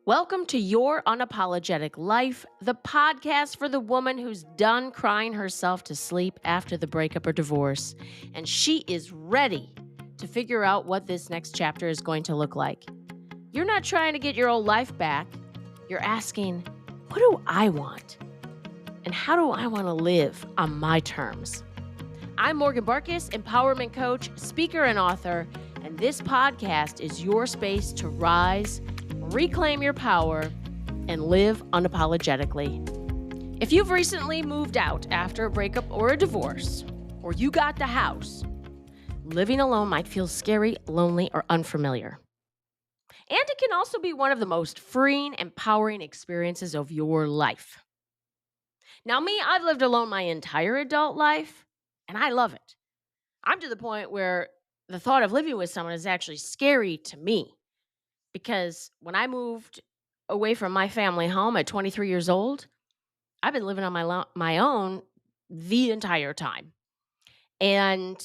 Welcome to Your Unapologetic Life, the podcast for the woman who's done crying herself to sleep after the breakup or divorce, and she is ready to figure out what this next chapter is going to look like. You're not trying to get your old life back. You're asking, what do I want? And how do I want to live on my terms? I'm Morgan Barkis, empowerment coach, speaker, and author, and this podcast is your space to rise, reclaim your power, and live unapologetically. If you've recently moved out after a breakup or a divorce, or you got the house, living alone might feel scary, lonely, or unfamiliar. And it can also be one of the most freeing, empowering experiences of your life. Now, me, I've lived alone my entire adult life, and I love it. I'm to the point where the thought of living with someone is actually scary to me because when I moved away from my family home at 23 years old, I've been living on my own the entire time. And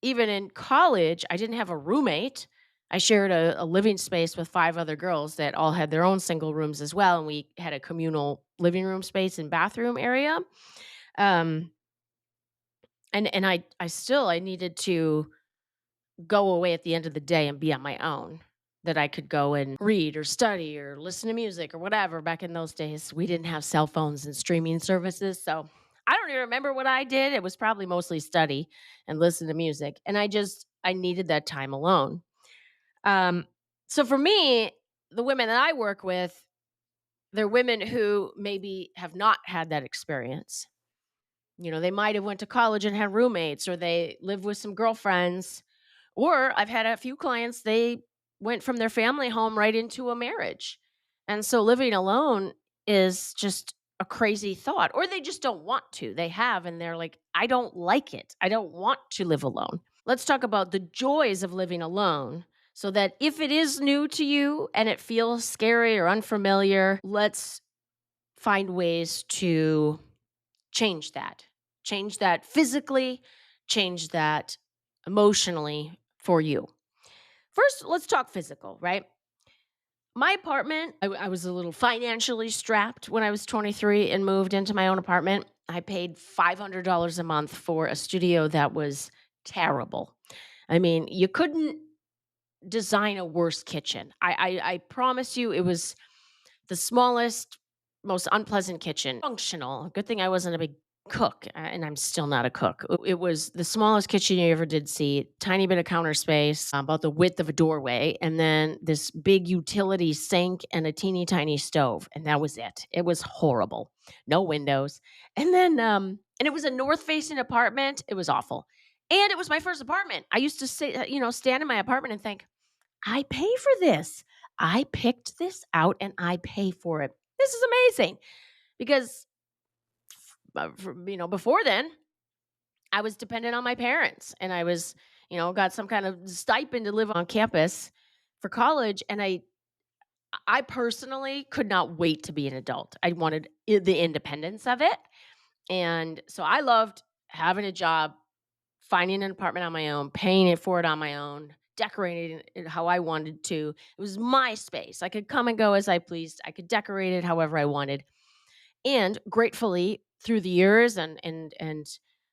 even in college, I didn't have a roommate. I shared a living space with 5 other girls that all had their own single rooms as well. And we had a communal living room space and bathroom area. Um, and I needed to go away at the end of the day and be on my own, that I could go and read or study or listen to music or whatever. Back in those days, we didn't have cell phones and streaming services. So I don't even remember what I did. It was probably mostly study and listen to music. And I needed that time alone. Um, so for me, the women that I work with, they're women who maybe have not had that experience. You know, they might have went to college and had roommates, or they lived with some girlfriends, or I've had a few clients, they went from their family home right into a marriage. And so living alone is just a crazy thought, or they just don't want to. They have, and they're like, I don't like it. I don't want to live alone. Let's talk about the joys of living alone so that if it is new to you and it feels scary or unfamiliar, let's find ways to change that. Change that physically, change that emotionally for you. First, let's talk physical, right? My apartment, I was a little financially strapped when I was 23 and moved into my own apartment. I paid $500 a month for a studio that was terrible. I mean, you couldn't design a worse kitchen. I promise you, it was the smallest, most unpleasant kitchen. Functional. Good thing I wasn't a big cook, and I'm still not a cook. It was the smallest kitchen you ever did see. Tiny bit of counter space, about the width of a doorway, and then this big utility sink and a teeny tiny stove, and that was it. It was horrible. No windows, and then and it was a north facing apartment. It was awful, and it was my first apartment. I used to say, stand in my apartment and think, I pay for this. I picked this out and I pay for it. This is amazing because, before then, I was dependent on my parents and I was, got some kind of stipend to live on campus for college. And I personally could not wait to be an adult. I wanted the independence of it. And so I loved having a job, finding an apartment on my own, paying it for it on my own, decorating it how I wanted to. It was my space. I could come and go as I pleased. I could decorate it however I wanted. And gratefully, through the years and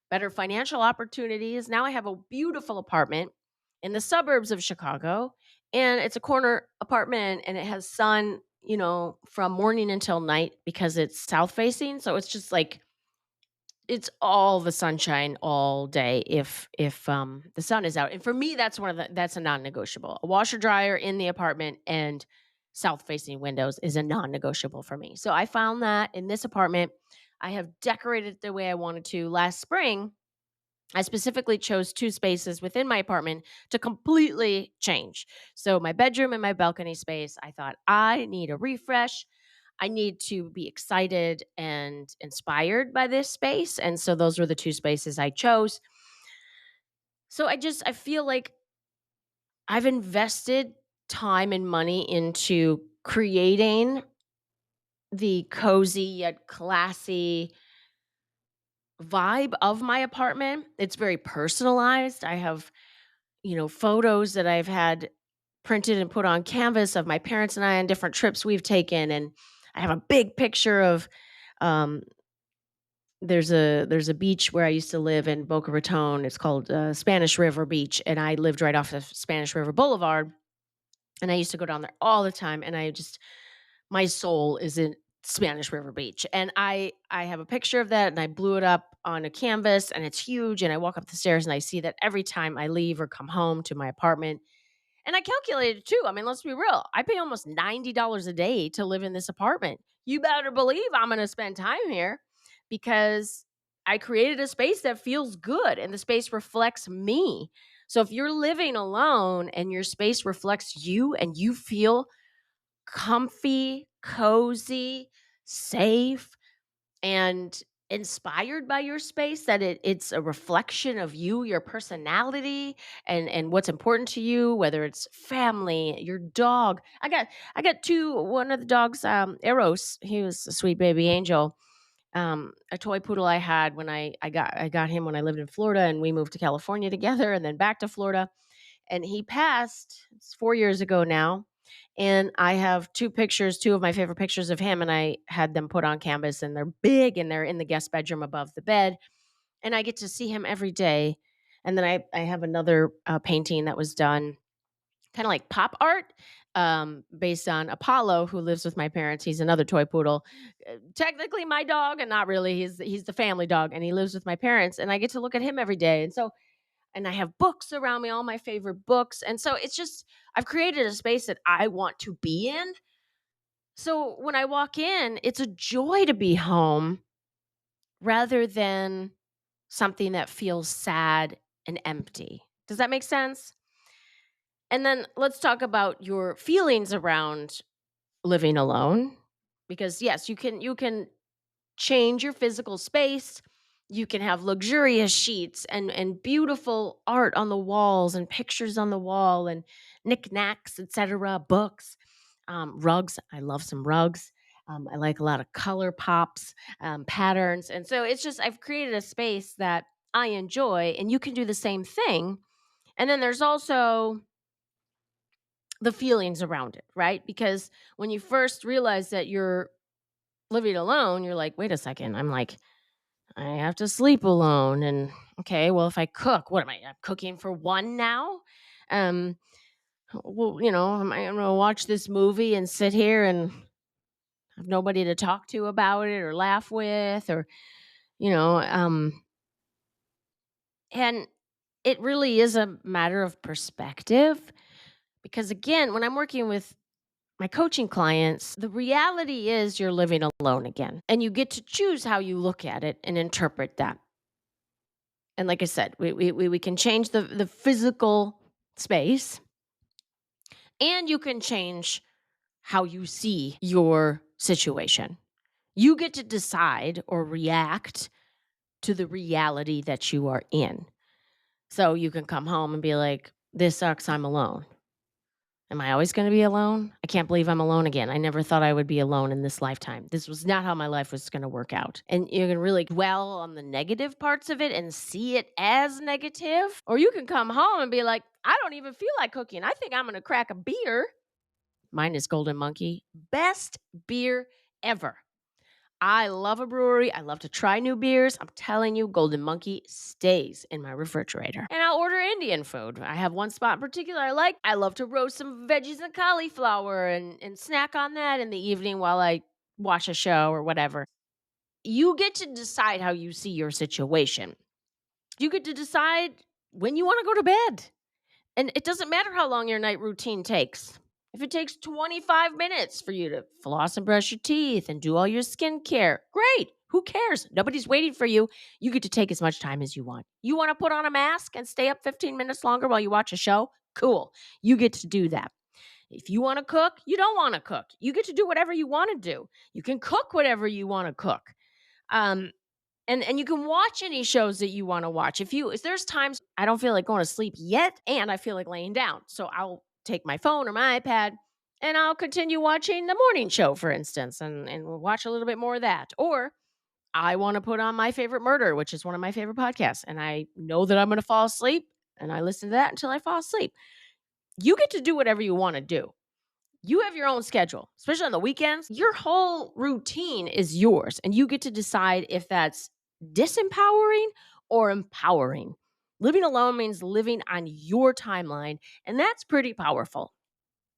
better financial opportunities, now I have a beautiful apartment in the suburbs of Chicago. And it's a corner apartment and it has sun, from morning until night because it's south facing. So it's just like it's all the sunshine all day if the sun is out. And for me, that's a non-negotiable. A washer dryer in the apartment and south facing windows is a non-negotiable for me. So I found that in this apartment, I have decorated it the way I wanted to. Last spring, I specifically chose 2 spaces within my apartment to completely change. So my bedroom and my balcony space, I thought I need a refresh. I need to be excited and inspired by this space. And so those were the 2 spaces I chose. So I feel like I've invested time and money into creating the cozy yet classy vibe of my apartment. It's very personalized. I have, photos that I've had printed and put on canvas of my parents and I on different trips we've taken. And I have a big picture of um, there's a beach where I used to live in Boca Raton. It's called Spanish River Beach, and I lived right off of Spanish River Boulevard. And I used to go down there all the time. And my soul is in Spanish River Beach, and I have a picture of that, and I blew it up on a canvas, and it's huge. And I walk up the stairs, and I see that every time I leave or come home to my apartment. And I calculated too. I mean, let's be real. I pay almost $90 a day to live in this apartment. You better believe I'm going to spend time here because I created a space that feels good and the space reflects me. So if you're living alone and your space reflects you and you feel comfy, cozy, safe, and inspired by your space, that it's a reflection of you, your personality, and what's important to you, whether it's family, your dog. I got two. One of the dogs, Eros, he was a sweet baby angel, a toy poodle I had when I got him when I lived in Florida, and we moved to California together and then back to Florida. And he passed, it's 4 years ago now. And I have two of my favorite pictures of him, and I had them put on canvas, and they're big, and they're in the guest bedroom above the bed. And I get to see him every day. And then I have another painting that was done kind of like pop art, based on Apollo, who lives with my parents. He's another toy poodle, technically my dog, and not really. He's the family dog, and he lives with my parents. And I get to look at him every day. And I have books around me, all my favorite books. And so it's just, I've created a space that I want to be in. So when I walk in, it's a joy to be home rather than something that feels sad and empty. Does that make sense? And then let's talk about your feelings around living alone, because yes, you can change your physical space. You can have luxurious sheets and beautiful art on the walls and pictures on the wall and knickknacks, etc. Books, rugs. I love some rugs. I like a lot of color pops, patterns, and so it's just I've created a space that I enjoy, and you can do the same thing. And then there's also the feelings around it, right? Because when you first realize that you're living alone, you're like, wait a second, I have to sleep alone. And okay, well, if I cook, what am I? I'm cooking for one now? Um, well, am I going to watch this movie and sit here and have nobody to talk to about it or laugh with, or, you know, um, and it really is a matter of perspective. Because again, when I'm working with my coaching clients, the reality is you're living alone again, and you get to choose how you look at it and interpret that. And like I said, we can change the physical space, and you can change how you see your situation. You get to decide or react to the reality that you are in. So you can come home and be like, this sucks, I'm alone. Am I always going to be alone? I can't believe I'm alone again. I never thought I would be alone in this lifetime. This was not how my life was going to work out. And you can really dwell on the negative parts of it and see it as negative. Or you can come home and be like, I don't even feel like cooking. I think I'm going to crack a beer. Mine is Golden Monkey. Best beer ever. I love a brewery. I love to try new beers. I'm telling you, Golden Monkey stays in my refrigerator. And I'll order Indian food. I have one spot in particular I like. I love to roast some veggies and cauliflower and snack on that in the evening while I watch a show or whatever. You get to decide how you see your situation. You get to decide when you want to go to bed. And it doesn't matter how long your night routine takes. If it takes 25 minutes for you to floss and brush your teeth and do all your skincare, great. Who cares? Nobody's waiting for you. You get to take as much time as you want. You want to put on a mask and stay up 15 minutes longer while you watch a show? Cool. You get to do that. If you want to cook, you don't want to cook. You get to do whatever you want to do. You can cook whatever you want to cook. Um, and you can watch any shows that you want to watch. If there's times I don't feel like going to sleep yet and I feel like laying down. So I'll take my phone or my iPad and I'll continue watching the morning show, for instance, and we'll watch a little bit more of that. Or I want to put on My Favorite Murder, which is one of my favorite podcasts, and I know that I'm going to fall asleep, and I listen to that until I fall asleep. You get to do whatever you want to do. You have your own schedule, especially on the weekends. Your whole routine is yours, and you get to decide if that's disempowering or empowering. Living alone means living on your timeline, and that's pretty powerful.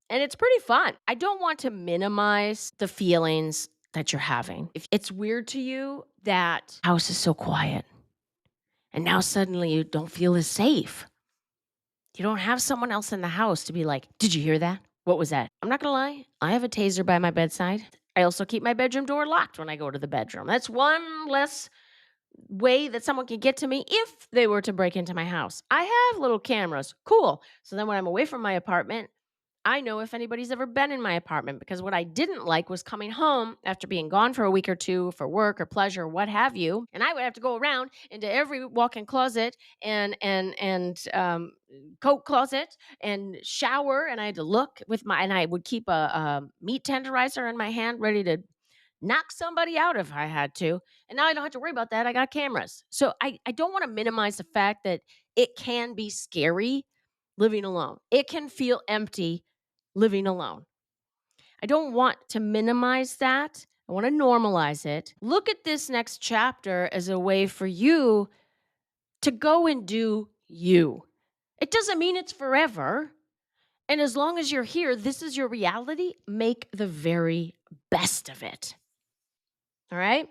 And it's pretty fun. I don't want to minimize the feelings that you're having. If it's weird to you that house is so quiet and now suddenly you don't feel as safe. You don't have someone else in the house to be like, "Did you hear that? What was that?" I'm not going to lie. I have a taser by my bedside. I also keep my bedroom door locked when I go to the bedroom. That's one less way that someone can get to me if they were to break into my house. I have little cameras. Cool. So then when I'm away from my apartment, I know if anybody's ever been in my apartment, because what I didn't like was coming home after being gone for a week or two for work or pleasure, what have you, and I would have to go around into every walk-in closet and coat closet and shower, and I had to look and I would keep a meat tenderizer in my hand, ready to knock somebody out if I had to. And now I don't have to worry about that. I got cameras. So I don't want to minimize the fact that it can be scary living alone. It can feel empty living alone. I don't want to minimize that. I want to normalize it. Look at this next chapter as a way for you to go and do you. It doesn't mean it's forever. And as long as you're here, this is your reality. Make the very best of it. All right?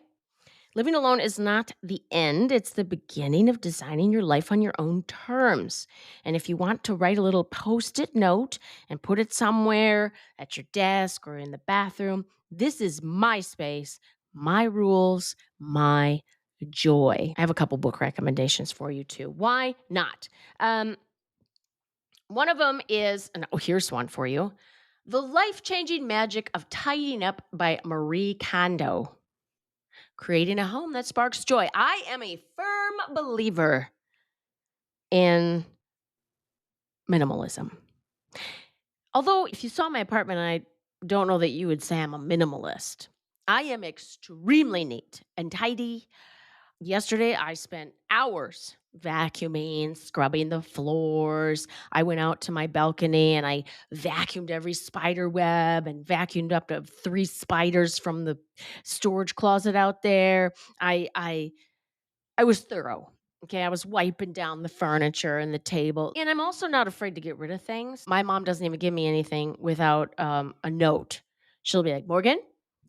Living alone is not the end. It's the beginning of designing your life on your own terms. And if you want to write a little Post-it note and put it somewhere at your desk or in the bathroom, this is my space, my rules, my joy. I have a couple book recommendations for you too. Why not? One of them is, here's one for you. The Life-Changing Magic of Tidying Up by Marie Kondo. Creating a home that sparks joy. I am a firm believer in minimalism. Although, if you saw my apartment, I don't know that you would say I'm a minimalist. I am extremely neat and tidy. Yesterday, I spent hours vacuuming, scrubbing the floors. I went out to my balcony and I vacuumed every spider web and vacuumed up to 3 spiders from the storage closet out there. I was thorough. Okay, I was wiping down the furniture and the table. And I'm also not afraid to get rid of things. My mom doesn't even give me anything without a note. She'll be like, "Morgan,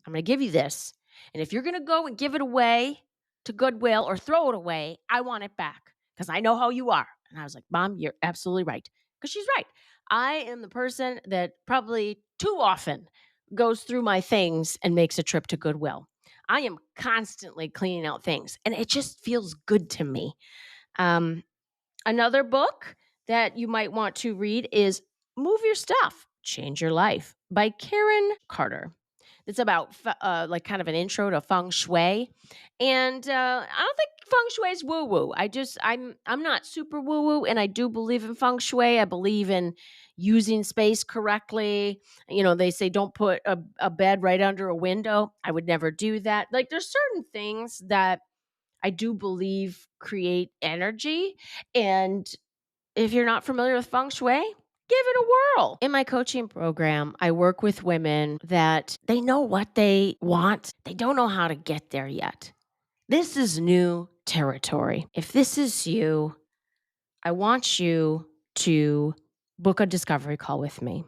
I'm going to give you this. And if you're going to go and give it away to Goodwill or throw it away, I want it back because I know how you are." And I was like, "Mom, you're absolutely right." Because she's right. I am the person that probably too often goes through my things and makes a trip to Goodwill. I am constantly cleaning out things, and it just feels good to me. Another book that you might want to read is Move Your Stuff, Change Your Life by Karen Carter. It's about like kind of an intro to feng shui, and I don't think feng shui is woo woo. I'm not super woo woo, and I do believe in feng shui. I believe in using space correctly. They say don't put a bed right under a window. I would never do that. Like there's certain things that I do believe create energy, and if you're not familiar with feng shui, give it a whirl. In my coaching program, I work with women that they know what they want. They don't know how to get there yet. This is new territory. If this is you, I want you to book a discovery call with me.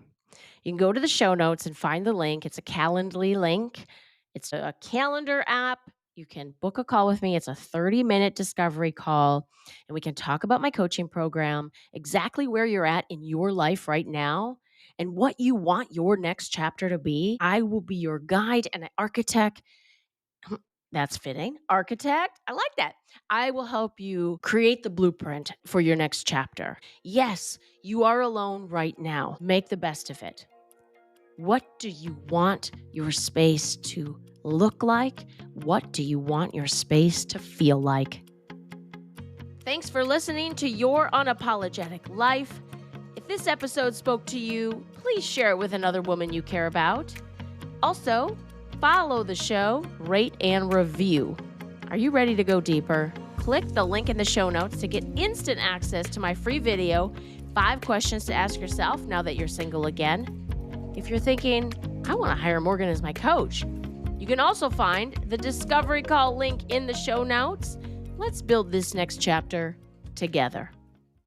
You can go to the show notes and find the link. It's a Calendly link. It's a calendar app. You can book a call with me. It's a 30-minute discovery call, and we can talk about my coaching program, exactly where you're at in your life right now, and what you want your next chapter to be. I will be your guide and an architect. That's fitting. Architect. I like that. I will help you create the blueprint for your next chapter. Yes, you are alone right now. Make the best of it. What do you want your space to look like? What do you want your space to feel like? Thanks for listening to Your Unapologetic Life. If this episode spoke to you, please share it with another woman you care about. Also, follow the show, rate, and review. Are you ready to go deeper? Click the link in the show notes to get instant access to my free video, 5 questions to ask yourself now that you're single again. If you're thinking, I want to hire Morgan as my coach, you can also find the Discovery Call link in the show notes. Let's build this next chapter together.